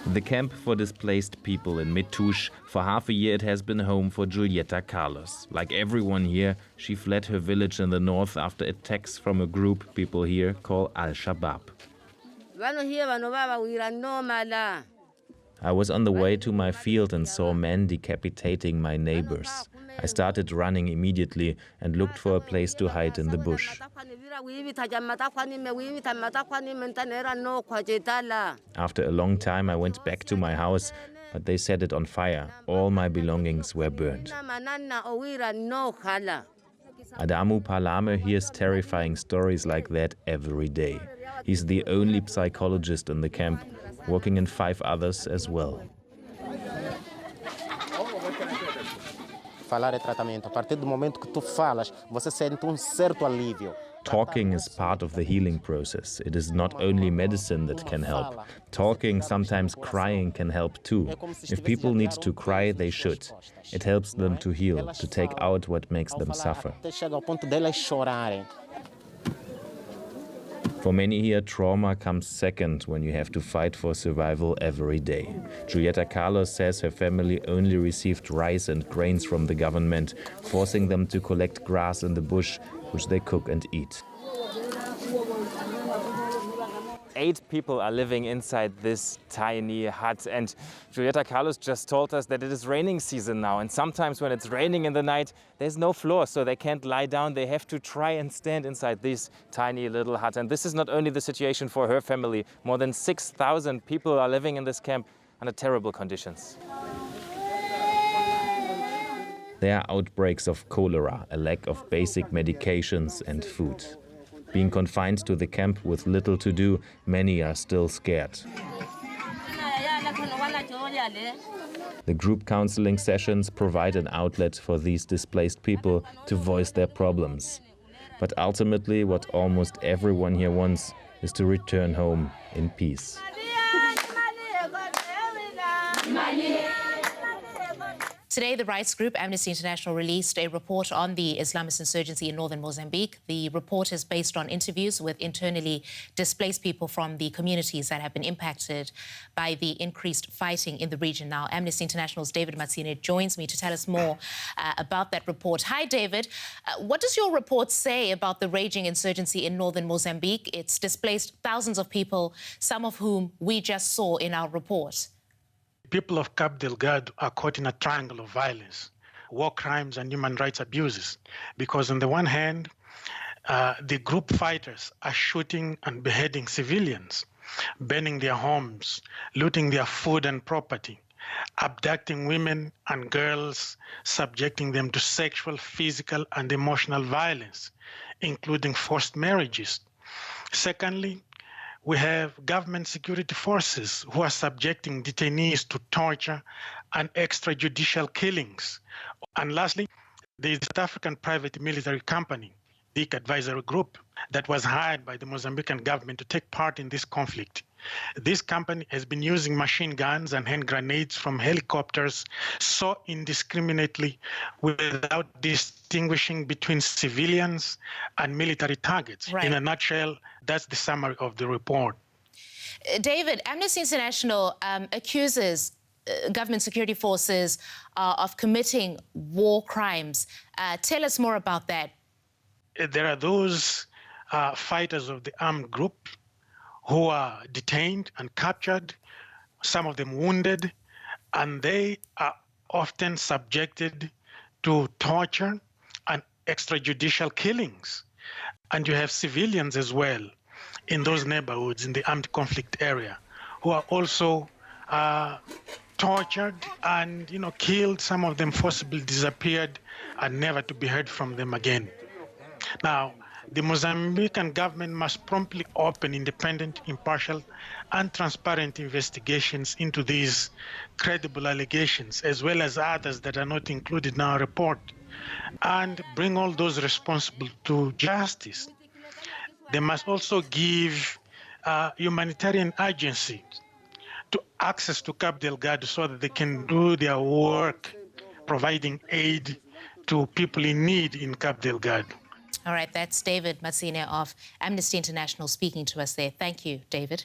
The camp for displaced people in Metuge. For half a year it has been home for Julieta Carlos. Like everyone here, she fled her village in the north after attacks from a group people here call Al-Shabaab. I was on the way to my field and saw men decapitating my neighbors. I started running immediately and looked for a place to hide in the bush. After a long time, I went back to my house, but they set it on fire. All my belongings were burned. Adamu Palame hears terrifying stories like that every day. He's the only psychologist in the camp, working in 5 others as well. Talking is part of the healing process. It is not only medicine that can help. Talking, sometimes crying, can help too. If people need to cry, they should. It helps them to heal, to take out what makes them suffer. For many here, trauma comes second when you have to fight for survival every day. Julieta Carlos says her family only received rice and grains from the government, forcing them to collect grass in the bush, which they cook and eat. 8 people are living inside this tiny hut, and Julieta Carlos just told us that it is raining season now, and sometimes when it's raining in the night there's no floor, so they can't lie down. They have to try and stand inside this tiny little hut. And this is not only the situation for her family. More than 6,000 people are living in this camp under terrible conditions. There are outbreaks of cholera, a lack of basic medications and food. Being confined to the camp with little to do, many are still scared. The group counseling sessions provide an outlet for these displaced people to voice their problems. But ultimately, what almost everyone here wants is to return home in peace. Today, the rights group Amnesty International released a report on the Islamist insurgency in northern Mozambique. The report is based on interviews with internally displaced people from the communities that have been impacted by the increased fighting in the region. Now, Amnesty International's David Matsinhe joins me to tell us more about that report. Hi, David. What does your report say about the raging insurgency in northern Mozambique? It's displaced thousands of people, some of whom we just saw in our report. People of Cabo Delgado are caught in a triangle of violence, war crimes and human rights abuses, because on the one hand, the group fighters are shooting and beheading civilians, burning their homes, looting their food and property, abducting women and girls, subjecting them to sexual, physical and emotional violence, including forced marriages. Secondly, we have government security forces who are subjecting detainees to torture and extrajudicial killings. And lastly, the South African private military company, DIC Advisory Group, that was hired by the Mozambican government to take part in this conflict. This company has been using machine guns and hand grenades from helicopters so indiscriminately without distinguishing between civilians and military targets. Right. In a nutshell, that's the summary of the report. David, Amnesty International accuses government security forces of committing war crimes. Tell us more about that. There are those fighters of the armed group who are detained and captured, some of them wounded, and they are often subjected to torture and extrajudicial killings. And you have civilians as well in those neighborhoods in the armed conflict area who are also tortured and killed, some of them forcibly disappeared and never to be heard from them again. Now, the Mozambican government must promptly open independent, impartial, and transparent investigations into these credible allegations, as well as others that are not included in our report, and bring all those responsible to justice. They must also give humanitarian agencies to access to Cabo Delgado so that they can do their work, providing aid to people in need in Cabo Delgado. All right, that's David Matsinhe of Amnesty International speaking to us there. Thank you, David.